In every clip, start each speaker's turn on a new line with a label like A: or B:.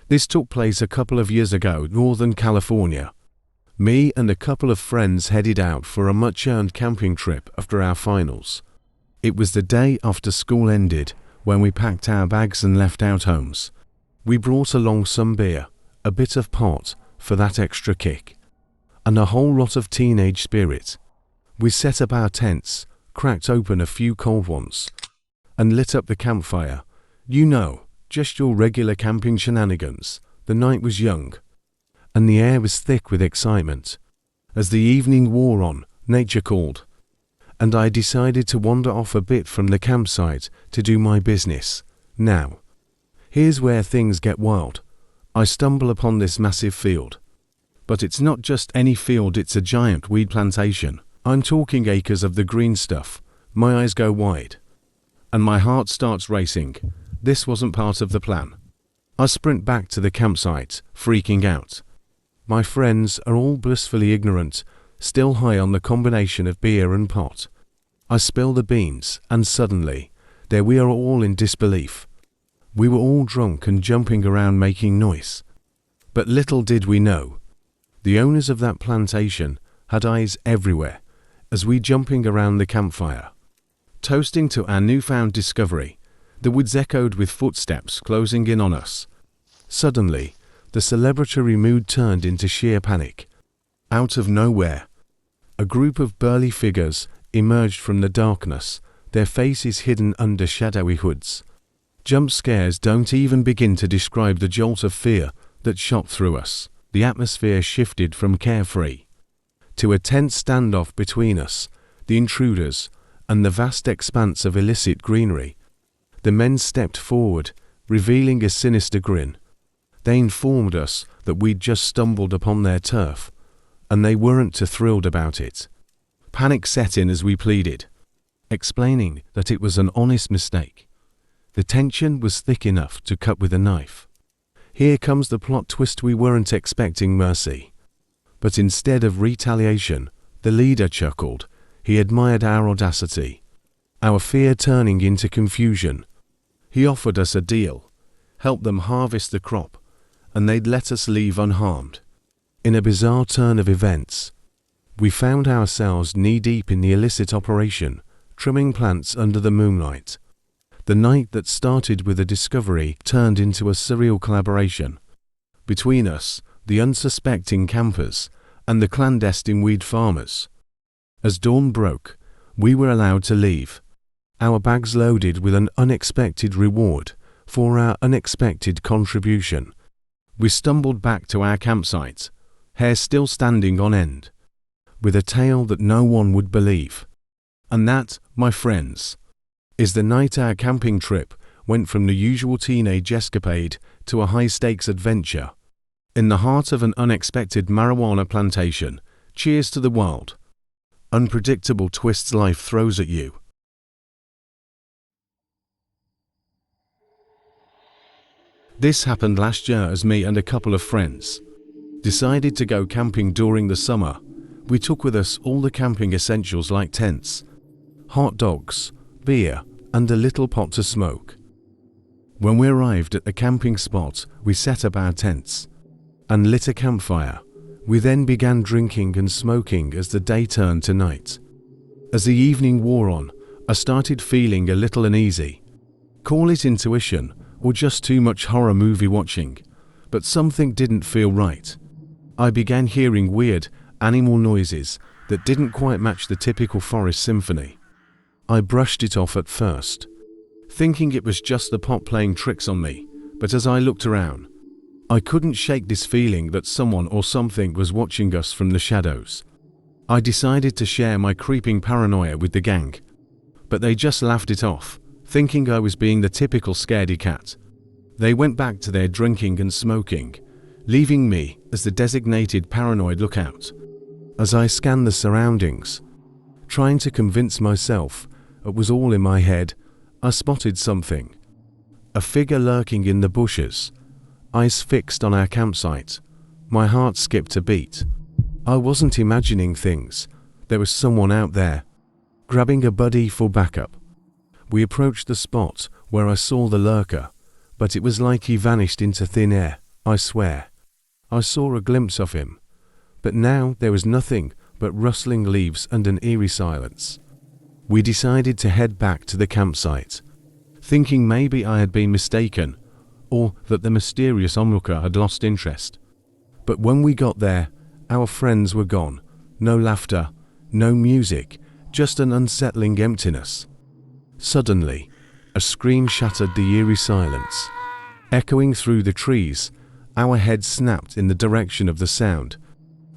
A: This took place a couple of years ago, Northern California. Me and a couple of friends headed out for a much-earned camping trip after our finals. It was the day after school ended when we packed our bags and left our homes. We brought along some beer, a bit of pot for that extra kick, and a whole lot of teenage spirit. We set up our tents, cracked open a few cold ones, and lit up the campfire. You know, just your regular camping shenanigans. The night was young, and the air was thick with excitement. As the evening wore on, nature called, and I decided to wander off a bit from the campsite to do my business. Now, here's where things get wild. I stumble upon this massive field. But it's not just any field, it's a giant weed plantation. I'm talking acres of the green stuff. My eyes go wide, and my heart starts racing. This wasn't part of the plan. I sprint back to the campsite, freaking out. My friends are all blissfully ignorant, still high on the combination of beer and pot. I spill the beans, and suddenly, there we are all in disbelief. We were all drunk and jumping around making noise. But little did we know, the owners of that plantation had eyes everywhere as we jumping around the campfire, toasting to our newfound discovery. The woods echoed with footsteps closing in on us. Suddenly, the celebratory mood turned into sheer panic. Out of nowhere, a group of burly figures emerged from the darkness, their faces hidden under shadowy hoods. Jump scares don't even begin to describe the jolt of fear that shot through us. The atmosphere shifted from carefree to a tense standoff between us, the intruders, and the vast expanse of illicit greenery. The men stepped forward, revealing a sinister grin. They informed us that we'd just stumbled upon their turf, and they weren't too thrilled about it. Panic set in as we pleaded, explaining that it was an honest mistake. The tension was thick enough to cut with a knife. Here comes the plot twist: we weren't expecting mercy. But instead of retaliation, the leader chuckled. He admired our audacity, our fear turning into confusion. He offered us a deal, help them harvest the crop, and they'd let us leave unharmed. In a bizarre turn of events, we found ourselves knee-deep in the illicit operation, trimming plants under the moonlight. The night that started with a discovery turned into a surreal collaboration. Between us, the unsuspecting campers, and the clandestine weed farmers. As dawn broke, we were allowed to leave, our bags loaded with an unexpected reward for our unexpected contribution. We stumbled back to our campsite, hair still standing on end, with a tale that no one would believe. And that, my friends, is the night our camping trip went from the usual teenage escapade to a high-stakes adventure. In the heart of an unexpected marijuana plantation. Cheers to the wild, unpredictable twists life throws at you. This happened last year as me and a couple of friends decided to go camping during the summer. We took with us all the camping essentials like tents, hot dogs, beer, and a little pot to smoke. When we arrived at the camping spot, we set up our tents and lit a campfire. We then began drinking and smoking as the day turned to night. As the evening wore on, I started feeling a little uneasy. Call it intuition or just too much horror movie watching, but something didn't feel right. I began hearing weird animal noises that didn't quite match the typical forest symphony. I brushed it off at first, thinking it was just the pot playing tricks on me, but as I looked around, I couldn't shake this feeling that someone or something was watching us from the shadows. I decided to share my creeping paranoia with the gang, but they just laughed it off, thinking I was being the typical scaredy cat. They went back to their drinking and smoking, leaving me as the designated paranoid lookout. As I scanned the surroundings, trying to convince myself it was all in my head, I spotted something. A figure lurking in the bushes, eyes fixed on our campsite. My heart skipped a beat. I wasn't imagining things. There was someone out there, grabbing a buddy for backup. We approached the spot where I saw the lurker, but it was like he vanished into thin air. I swear. I saw a glimpse of him, but now there was nothing but rustling leaves and an eerie silence. We decided to head back to the campsite, thinking maybe I had been mistaken or that the mysterious onlooker had lost interest. But when we got there, our friends were gone. No laughter, no music, just an unsettling emptiness. Suddenly, a scream shattered the eerie silence. Echoing through the trees, our heads snapped in the direction of the sound,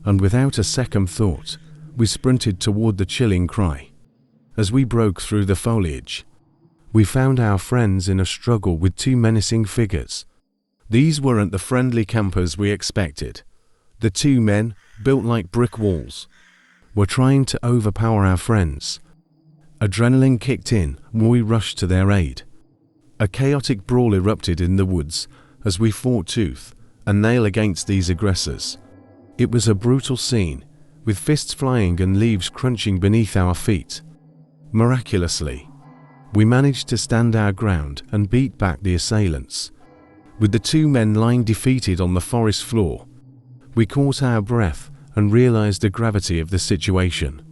A: and without a second thought, we sprinted toward the chilling cry. As we broke through the foliage, we found our friends in a struggle with two menacing figures. These weren't the friendly campers we expected. The two men, built like brick walls, were trying to overpower our friends. Adrenaline kicked in when we rushed to their aid. A chaotic brawl erupted in the woods as we fought tooth and nail against these aggressors. It was a brutal scene, with fists flying and leaves crunching beneath our feet. Miraculously, we managed to stand our ground and beat back the assailants. With the two men lying defeated on the forest floor, we caught our breath and realized the gravity of the situation.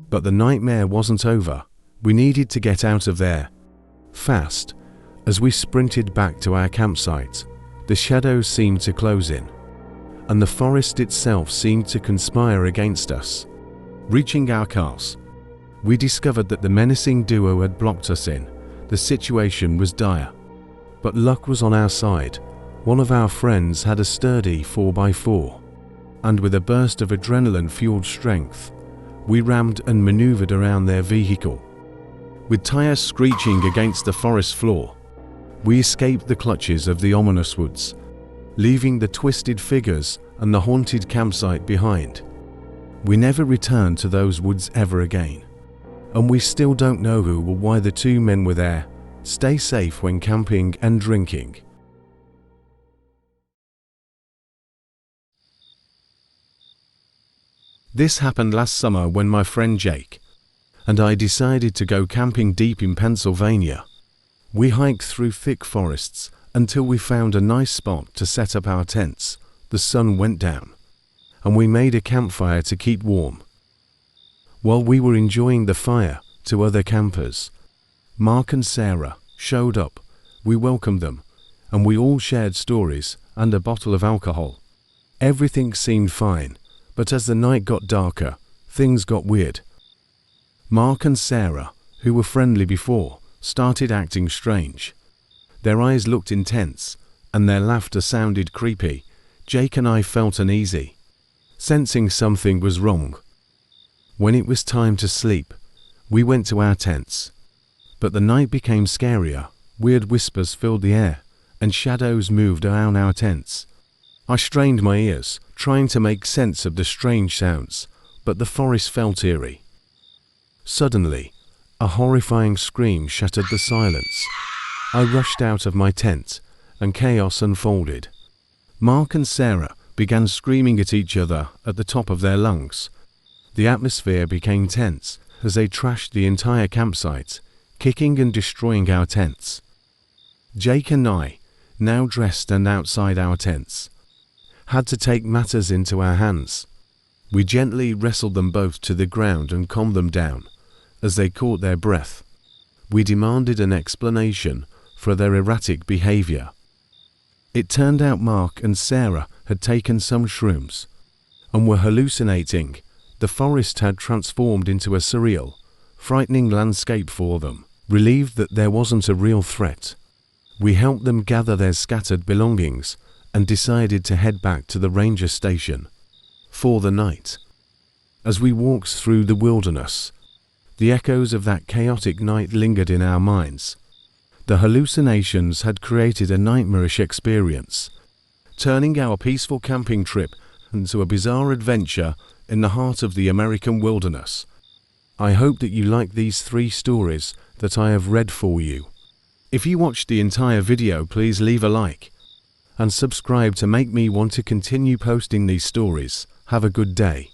A: But the nightmare wasn't over. We needed to get out of there fast. As we sprinted back to our campsite, the shadows seemed to close in, and the forest itself seemed to conspire against us. Reaching our cars, we discovered that the menacing duo had blocked us in. The situation was dire, but luck was on our side. One of our friends had a sturdy 4x4, and with a burst of adrenaline-fueled strength, we rammed and maneuvered around their vehicle. With tires screeching against the forest floor, we escaped the clutches of the ominous woods, leaving the twisted figures and the haunted campsite behind. We never returned to those woods ever again, and we still don't know who or why the two men were there. Stay safe when camping and drinking. This happened last summer when my friend Jake and I decided to go camping deep in Pennsylvania. We hiked through thick forests until we found a nice spot to set up our tents. The sun went down, and we made a campfire to keep warm. While we were enjoying the fire, two other campers, Mark and Sarah, showed up. We welcomed them, and we all shared stories and a bottle of alcohol. Everything seemed fine, but as the night got darker, things got weird. Mark and Sarah, who were friendly before, started acting strange. Their eyes looked intense, and their laughter sounded creepy. Jake and I felt uneasy, sensing something was wrong. When it was time to sleep, we went to our tents. But the night became scarier. Weird whispers filled the air, and shadows moved around our tents. I strained my ears, trying to make sense of the strange sounds, but the forest felt eerie. Suddenly, a horrifying scream shattered the silence. I rushed out of my tent, and chaos unfolded. Mark and Sarah began screaming at each other at the top of their lungs. The atmosphere became tense as they trashed the entire campsite, kicking and destroying our tents. Jake and I, now dressed and outside our tents, had to take matters into our hands. We gently wrestled them both to the ground and calmed them down. As they caught their breath, we demanded an explanation for their erratic behavior. It turned out Mark and Sarah had taken some shrooms and were hallucinating. The forest had transformed into a surreal, frightening landscape for them. Relieved that there wasn't a real threat, we helped them gather their scattered belongings and decided to head back to the ranger station for the night. As we walked through the wilderness, the echoes of that chaotic night lingered in our minds. The hallucinations had created a nightmarish experience, turning our peaceful camping trip into a bizarre adventure in the heart of the American wilderness. I hope that you like these 3 stories that I have read for you. If you watched the entire video, please leave a like and subscribe to make me want to continue posting these stories. Have a good day.